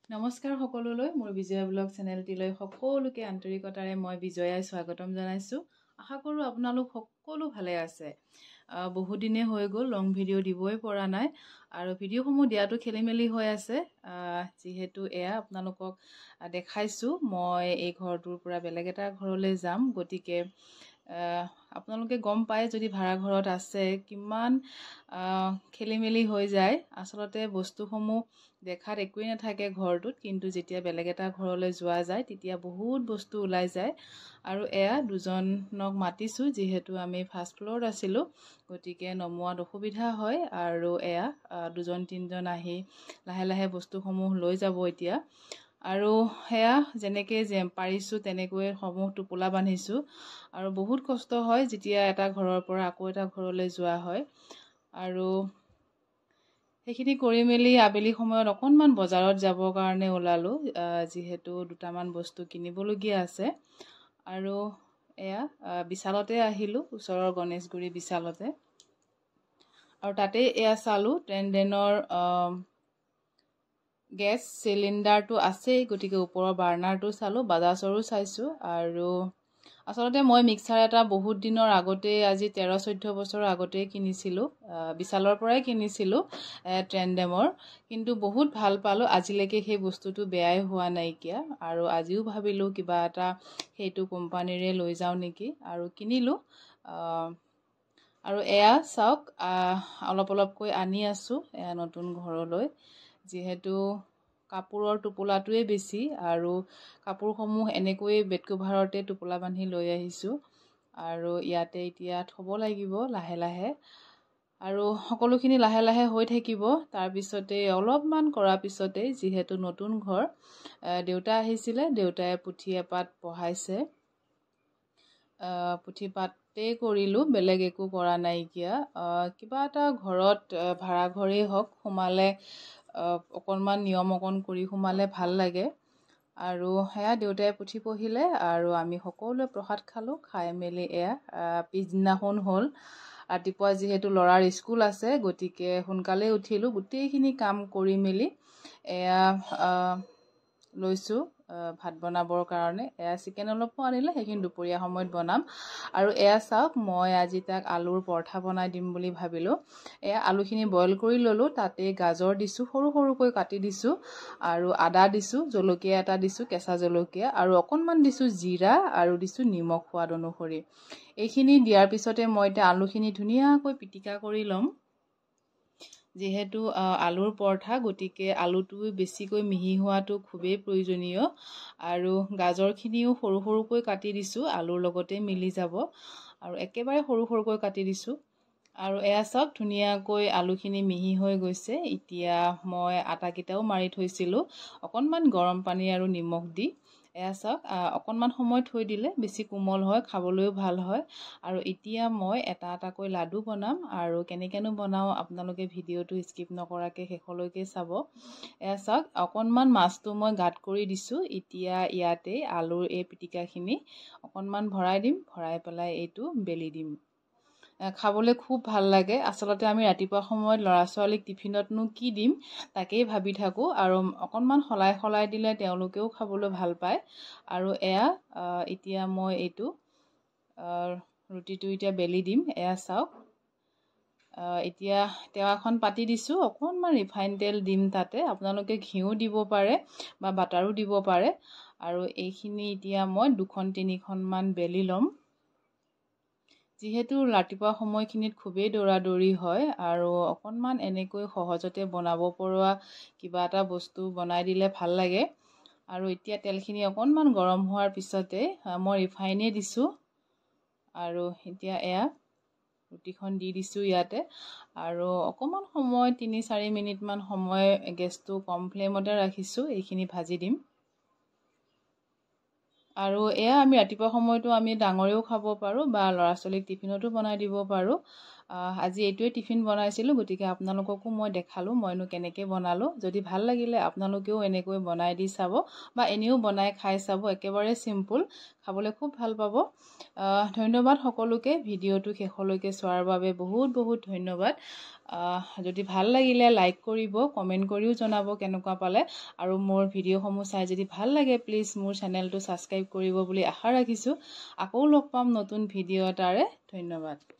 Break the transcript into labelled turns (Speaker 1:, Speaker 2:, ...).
Speaker 1: নমস্কাৰ সকলোলৈ মোৰ বিজয়া ব্লগ চেনেলটিলৈ সকলোকে আন্তৰিকতাৰে মই বিজয়াই স্বাগতম জনাইছোঁ। আশা কৰোঁ আপোনালোক সকলো ভালে আছে। বহু দিনে হৈ গ'ল লং ভিডিঅ' দিবই পৰা নাই আৰু ভিডিঅ'সমূহ দিয়াটো খেলি মেলি হৈ আছে। যিহেতু এয়া আপোনালোকক দেখাইছোঁ মই এই ঘৰটোৰ পৰা বেলেগ এটা ঘৰলৈ যাম, গতিকে আপোনালোকে গম পায় যদি ভাড়া ঘৰত আছে কিমান খেলি মেলি হৈ যায়। আচলতে বস্তুসমূহ দেখাত একোৱেই নাথাকে ঘৰটোত, কিন্তু যেতিয়া বেলেগ এটা ঘৰলৈ যোৱা যায় তেতিয়া বহুত বস্তু ওলাই যায়। আৰু এয়া দুজনক মাতিছোঁ, যিহেতু আমি ফাৰ্ষ্ট ফ্ল'ৰত আছিলোঁ, গতিকে নমোৱাত অসুবিধা হয়। আৰু এয়া দুজন তিনিজন আহি লাহে লাহে বস্তুসমূহ লৈ যাব এতিয়া। আৰু সেয়া যেনেকৈ পাৰিছোঁ তেনেকৈ সমূহ টোপোলা বান্ধিছোঁ। আৰু বহুত কষ্ট হয় যেতিয়া এটা ঘৰৰ পৰা আকৌ এটা ঘৰলৈ যোৱা হয়। আৰু সেইখিনি কৰি মেলি আবেলি সময়ত অকণমান বজাৰত যাবৰ কাৰণে ওলালোঁ, যিহেতু দুটামান বস্তু কিনিবলগীয়া আছে। আৰু এয়া বিশালতে আহিলোঁ, ওচৰৰ গণেশগুৰি বিশালতে। আৰু তাতেই এয়া চালোঁ ট্ৰেণ্ডেনৰ গেছ চিলিণ্ডাৰটো আছেই, গতিকে ওপৰৰ বাৰ্ণাৰটো চালোঁ, বাজাজৰো চাইছোঁ। আৰু আচলতে মই মিক্সাৰ এটা বহুত দিনৰ আগতেই, আজি 13-14 বছৰৰ আগতেই কিনিছিলোঁ, বিশালৰ পৰাই কিনিছিলোঁ ট্ৰেণ্ডেমৰ, কিন্তু বহুত ভাল পালোঁ। আজিলৈকে সেই বস্তুটো বেয়াই হোৱা নাইকিয়া। আৰু আজিও ভাবিলোঁ কিবা এটা সেইটো কোম্পানীৰে লৈ যাওঁ নেকি, আৰু কিনিলোঁ। আৰু এয়া চাওক, অলপ অলপকৈ আনি আছোঁ এয়া নতুন ঘৰলৈ, যিহেতু কাপোৰৰ টোপোলাটোৱে বেছি আৰু কাপোৰসমূহ এনেকৈ বেড কভাৰতে টোপোলা বান্ধি লৈ আহিছোঁ। আৰু ইয়াতে এতিয়া থ'ব লাগিব লাহে লাহে, আৰু সকলোখিনি লাহে লাহে হৈ থাকিব। তাৰপিছতে অলপমান কৰাৰ পিছতেই, যিহেতু নতুন ঘৰ, দেউতা আহিছিলে, দেউতাই পুথি এপাত পঢ়াইছে, পুথি পাতেই কৰিলোঁ, বেলেগ একো কৰা নাইকিয়া। কিবা এটা ঘৰত ভাড়া ঘৰেই হওক, সোমালে অকণমান নিয়ম অকণ কৰি সোমালে ভাল লাগে। আৰু সেয়া দেউতাই পুথি পঢ়িলে আৰু আমি সকলোৱে প্ৰসাদ খালোঁ। খাই মেলি এয়া পিছদিনাখন হ'ল। ৰাতিপুৱা যিহেতু ল'ৰাৰ স্কুল আছে, গতিকে সোনকালে উঠিলোঁ, গোটেইখিনি কাম কৰি মেলি এয়া লৈছোঁ ভাত বনাবৰ কাৰণে। এয়া চিকেন অলপো আনিলে, সেইখিনি দুপৰীয়া সময়ত বনাম। আৰু এয়া চাওক, মই আজি তাক আলুৰ পৰঠা বনাই দিম বুলি ভাবিলোঁ। এয়া আলুখিনি বইল কৰি ল'লোঁ, তাতে গাজৰ দিছোঁ, সৰু সৰুকৈ কাটি দিছোঁ, আৰু আদা দিছোঁ, জলকীয়া এটা দিছোঁ, কেঁচা জলকীয়া, আৰু অকণমান দিছোঁ জিৰা, আৰু দিছোঁ নিমখ সোৱাদ অনুসৰি। এইখিনি দিয়াৰ পিছতে মই এতিয়া আলুখিনি ধুনীয়াকৈ পিটিকা কৰি ল'ম। যিহেতু আলুৰ পৰঠা, গতিকে আলুটো বেছিকৈ মিহি হোৱাটো খুবেই প্ৰয়োজনীয়। আৰু গাজৰখিনিও সৰু সৰুকৈ কাটি দিছোঁ, আলুৰ লগতে মিলি যাব, আৰু একেবাৰে সৰু সৰুকৈ কাটি দিছোঁ। আৰু এয়া চাওক, ধুনীয়াকৈ আলুখিনি মিহি হৈ গৈছে। এতিয়া মই আটাকেইটাও মাৰি থৈছিলোঁ অকণমান গৰম পানী আৰু নিমখ দি। এয়া চাওক, অকণমান সময় থৈ দিলে বেছি কোমল হয়, খাবলৈও ভাল হয়। আৰু এতিয়া মই এটা এটাকৈ লাডু বনাম, আৰু কেনেকৈনো বনাওঁ আপোনালোকে ভিডিঅ'টো স্কিপ নকৰাকৈ শেষলৈকে চাব। এয়া চাওক, অকণমান মাছটো মই গাত কৰি দিছোঁ। এতিয়া ইয়াতে আলুৰ এই পিটিকাখিনি অকণমান ভৰাই দিম, ভৰাই পেলাই এইটো বেলি দিম। খাবলৈ খুব ভাল লাগে। আচলতে আমি ৰাতিপুৱা সময়ত ল'ৰা ছোৱালীক টিফিনতনো কি দিম তাকেই ভাবি থাকোঁ, আৰু অকণমান সলাই সলাই দিলে তেওঁলোকেও খাবলৈ ভাল পায়। আৰু এয়া এতিয়া মই এইটো ৰুটিটো এতিয়া বেলি দিম। এয়া চাওক, এতিয়া টেৱাখন পাতি দিছোঁ, অকণমান ৰিফাইন তেল দিম তাতে, আপোনালোকে ঘিউ দিব পাৰে বা বাটাৰো দিব পাৰে। আৰু এইখিনি এতিয়া মই 2-3খনমান বেলি ল'ম। যিহেতু ৰাতিপুৱা সময়খিনিত খুবেই দৌৰা-দৌৰি হয়, আৰু অকণমান এনেকৈ সহজতে বনাব পৰা কিবা এটা বস্তু বনাই দিলে ভাল লাগে। আৰু এতিয়া তেলখিনি অকণমান গৰম হোৱাৰ পিছতে মই ৰিফাইনেই দিছোঁ, আৰু এতিয়া এয়া ৰুটিখন দি দিছোঁ ইয়াতে, আৰু অকণমান সময় 3-4 মিনিটমান সময় গেছটো কম ফ্লেমতে ৰাখিছোঁ, এইখিনি ভাজি দিম। আৰু এয়া আমি ৰাতিপুৱা সময়তো আমি ডাঙৰেও খাব পাৰোঁ বা ল'ৰা ছোৱালীক টিফিনতো বনাই দিব পাৰোঁ। আজি এইটোৱে টিফিন বনাইছিলোঁ, গতিকে আপোনালোককো মই দেখালোঁ মইনো কেনেকৈ বনালোঁ। যদি ভাল লাগিলে আপোনালোকেও এনেকৈ বনাই দি চাব বা এনেও বনাই খাই চাব। একেবাৰে চিম্পুল, খাবলৈ খুব ভাল পাব। ধন্যবাদ সকলোকে ভিডিঅ'টো শেষলৈকে চোৱাৰ বাবে বহুত বহুত ধন্যবাদ। যদি ভাল লাগিলে লাইক কৰিব, কমেণ্ট কৰিও জনাব কেনেকুৱা পালে। আৰু মোৰ ভিডিঅ'সমূহ চাই যদি ভাল লাগে প্লিজ মোৰ চেনেলটো ছাবস্ক্ৰাইব কৰিব বুলি আশা ৰাখিছোঁ। আকৌ লগ পাম নতুন ভিডিঅ' এটাৰে। ধন্যবাদ।